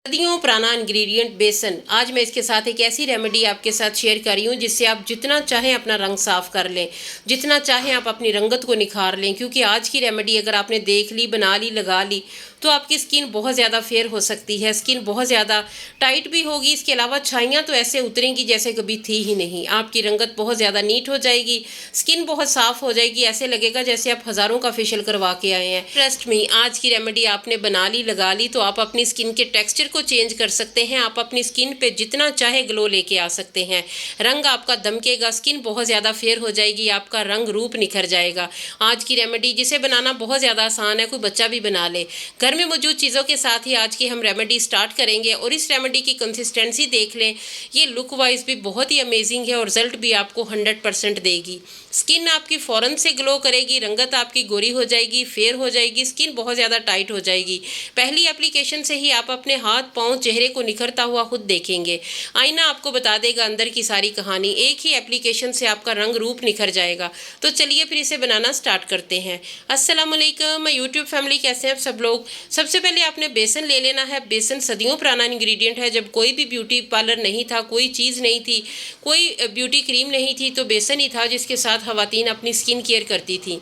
सदियों पुराना इंग्रेडिएंट बेसन। आज मैं इसके साथ एक ऐसी रेमेडी आपके साथ शेयर कर रही हूँ जिससे आप जितना चाहें अपना रंग साफ कर लें, जितना चाहें आप अपनी रंगत को निखार लें। क्योंकि आज की रेमेडी अगर आपने देख ली, बना ली, लगा ली तो आपकी स्किन बहुत ज़्यादा फेयर हो सकती है, स्किन बहुत ज़्यादा टाइट भी होगी। इसके अलावा छाइयाँ तो ऐसे उतरेंगी जैसे कभी थी ही नहीं। आपकी रंगत बहुत ज़्यादा नीट हो जाएगी, स्किन बहुत साफ़ हो जाएगी, ऐसे लगेगा जैसे आप हज़ारों का फेशियल करवा के आए हैं। ट्रस्ट मी, आज की रेमेडी आपने बना ली, लगा ली तो आप अपनी स्किन के टेक्सचर को चेंज कर सकते हैं। आप अपनी स्किन पे जितना चाहे ग्लो लेके आ सकते हैं। रंग आपका दमकेगा, स्किन बहुत ज़्यादा फेयर हो जाएगी, आपका रंग रूप निखर जाएगा। आज की रेमेडी जिसे बनाना बहुत ज़्यादा आसान है, कोई बच्चा भी बना ले। घर में मौजूद चीज़ों के साथ ही आज की हम रेमेडी स्टार्ट करेंगे और इस रेमेडी की कंसिस्टेंसी देख लें। ये लुक वाइज भी बहुत ही अमेजिंग है और रिजल्ट भी आपको 100% देगी। स्किन आपकी फ़ौरन से ग्लो करेगी, रंगत आपकी गोरी हो जाएगी, फेयर हो जाएगी, स्किन बहुत ज़्यादा टाइट हो जाएगी। पहली एप्लीकेशन से ही आप अपने हाथ, पाँव, चेहरे को निखरता हुआ खुद देखेंगे। आईना आपको बता देगा अंदर की सारी कहानी। एक ही एप्लीकेशन से आपका रंग रूप निखर जाएगा। तो चलिए फिर इसे बनाना स्टार्ट करते हैं। अस्सलाम वालेकुम मैं यूट्यूब फैमिली, कैसे हैं आप सब लोग। सबसे पहले आपने बेसन ले लेना है। बेसन सदियों पुराना इंग्रेडिएंट है। जब कोई भी ब्यूटी पार्लर नहीं था, कोई चीज़ नहीं थी, कोई ब्यूटी क्रीम नहीं थी, तो बेसन ही था जिसके साथ ख़वातीन अपनी स्किन केयर करती थी।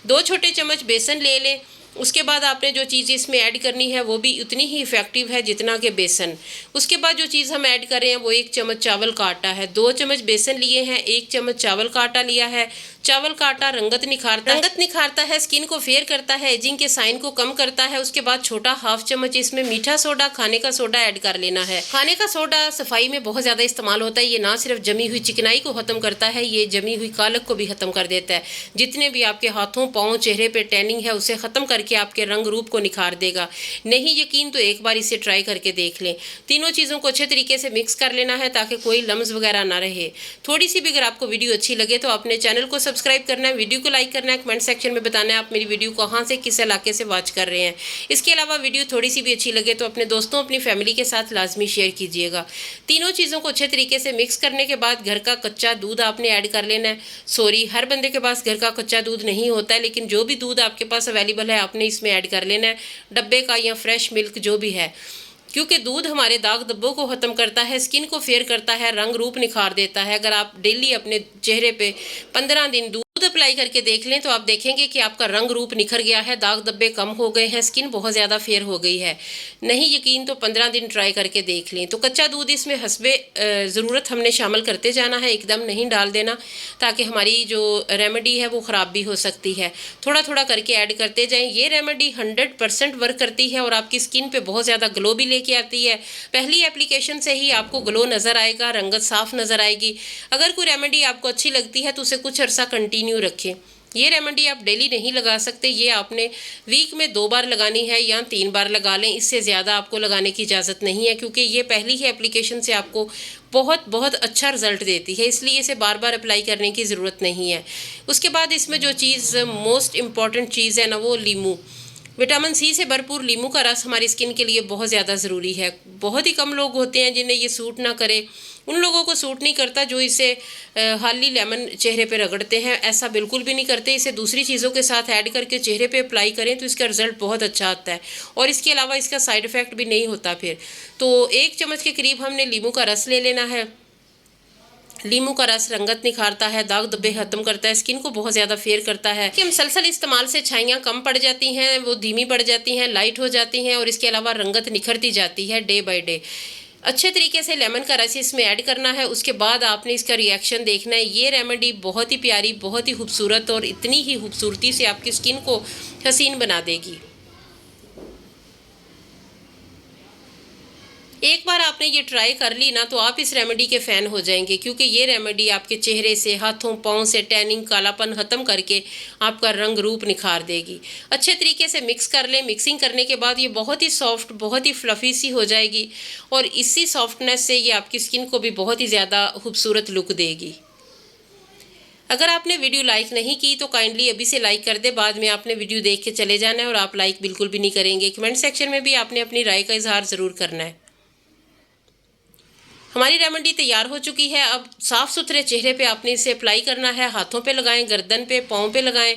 2 छोटे चम्मच बेसन ले लें। उसके बाद आपने जो चीज़ इसमें ऐड करनी है वो भी उतनी ही इफ़ेक्टिव है जितना कि बेसन। उसके बाद जो चीज़ हम ऐड कर रहे हैं वो 1 चम्मच चावल का आटा है। 2 चम्मच बेसन लिए हैं, 1 चम्मच चावल का आटा लिया है। चावल का आटा रंगत निखारता है, स्किन को फेयर करता है, एजिंग के साइन को कम करता है। उसके बाद छोटा हाफ चम्मच इसमें मीठा सोडा, खाने का सोडा ऐड कर लेना है। खाने का सोडा सफाई में बहुत ज़्यादा इस्तेमाल होता है। ये ना सिर्फ जमी हुई चिकनाई को ख़त्म करता है, ये जमी हुई कालक को भी ख़त्म कर देता है। जितने भी आपके हाथों, पाँव, चेहरे पे टैनिंग है उसे ख़त्म करके आपके रंग रूप को निखार देगा। नहीं यकीन तो एक बार इसे ट्राई करके देख लें। तीनों चीज़ों को अच्छे तरीके से मिक्स कर लेना है ताकि कोई लम्स वगैरह ना रहे। थोड़ी सी भी अगर आपको वीडियो अच्छी लगे तो अपने चैनल को सब्सक्राइब करना है, वीडियो को लाइक करना है, कमेंट सेक्शन में बताना है आप मेरी वीडियो कहाँ से, किस इलाके से वॉच कर रहे हैं। इसके अलावा वीडियो थोड़ी सी भी अच्छी लगे तो अपने दोस्तों, अपनी फैमिली के साथ लाजमी शेयर कीजिएगा। तीनों चीज़ों को अच्छे तरीके से मिक्स करने के बाद घर का कच्चा दूध आपने ऐड कर लेना है। सॉरी, हर बंदे के पास घर का कच्चा दूध नहीं होता है, लेकिन जो भी दूध आपके पास अवेलेबल है आपने इसमें ऐड कर लेना है, डब्बे का या फ्रेश मिल्क जो भी है। क्योंकि दूध हमारे दाग धब्बों को ख़त्म करता है, स्किन को फेयर करता है, रंग रूप निखार देता है। अगर आप डेली अपने चेहरे पे 15 दिन दूध अप्लाई करके देख लें तो आप देखेंगे कि आपका रंग रूप निखर गया है, दाग धब्बे कम हो गए हैं, स्किन बहुत ज़्यादा फेयर हो गई है। नहीं यकीन तो 15 दिन ट्राई करके देख लें। तो कच्चा दूध इसमें हस्बे ज़रूरत हमने शामिल करते जाना है, एकदम नहीं डाल देना ताकि हमारी जो रेमेडी है वो ख़राब भी हो सकती है। थोड़ा थोड़ा करके ऐड करते जाएँ। ये रेमेडी 100% वर्क करती है और आपकी स्किन पर बहुत ज़्यादा ग्लो भी लेके आती है। पहली एप्लीकेशन से ही आपको ग्लो नज़र आएगा, रंगत साफ नज़र आएगी। अगर कोई रेमेडी आपको अच्छी लगती है तो उसे कुछ अर्सा कंटिन्यू रखें। ये रेमेडी आप डेली नहीं लगा सकते, ये आपने वीक में 2 बार लगानी है या 3 बार लगा लें। इससे ज़्यादा आपको लगाने की इजाज़त नहीं है क्योंकि ये पहली ही एप्लीकेशन से आपको बहुत बहुत अच्छा रिजल्ट देती है, इसलिए इसे बार बार अप्लाई करने की ज़रूरत नहीं है। उसके बाद इसमें जो चीज़ मोस्ट इम्पॉर्टेंट चीज़ है ना वो लीमू। विटामिन सी से भरपूर लीमू का रस हमारी स्किन के लिए बहुत ज़्यादा ज़रूरी है। बहुत ही कम लोग होते हैं जिन्हें ये सूट ना करे। उन लोगों को सूट नहीं करता जो इसे हाली लेमन चेहरे पे रगड़ते हैं। ऐसा बिल्कुल भी नहीं करते। इसे दूसरी चीज़ों के साथ ऐड करके चेहरे पे अप्लाई करें तो इसका रिजल्ट बहुत अच्छा आता है और इसके अलावा इसका साइड इफ़ेक्ट भी नहीं होता फिर। तो 1 चम्मच के करीब हमने लीमू का रस ले लेना है। लीमू का रस रंगत निखारता है, दाग धब्बे खत्म करता है, स्किन को बहुत ज़्यादा फेयर करता है। कि मुसलसल इस्तेमाल से छाइयाँ कम पड़ जाती हैं, वो धीमी पड़ जाती हैं, लाइट हो जाती हैं और इसके अलावा रंगत निखरती जाती है डे बाय डे। अच्छे तरीके से लेमन का रस इसमें ऐड करना है। उसके बाद आपने इसका रिएक्शन देखना है। ये रेमेडी बहुत ही प्यारी, बहुत ही खूबसूरत और इतनी ही खूबसूरती से आपकी स्किन को हसीन बना देगी। एक बार आपने ये ट्राई कर ली ना तो आप इस रेमेडी के फ़ैन हो जाएंगे क्योंकि ये रेमेडी आपके चेहरे से, हाथों, पाँव से टैनिंग, कालापन ख़त्म करके आपका रंग रूप निखार देगी। अच्छे तरीके से मिक्स कर लें। मिक्सिंग करने के बाद ये बहुत ही सॉफ्ट, बहुत ही फ्लफ़ी सी हो जाएगी और इसी सॉफ्टनेस से ये आपकी स्किन को भी बहुत ही ज़्यादा खूबसूरत लुक देगी। अगर आपने वीडियो लाइक नहीं की तो काइंडली अभी से लाइक कर दे। बाद में आपने वीडियो देख के चले जाना है और आप लाइक बिल्कुल भी नहीं करेंगे। कमेंट सेक्शन में भी आपने अपनी राय का इजहार ज़रूर करना है। हमारी रेमेडी तैयार हो चुकी है। अब साफ़ सुथरे चेहरे पे आपने इसे अप्लाई करना है। हाथों पे लगाएं, गर्दन पे, पाँव पे लगाएं,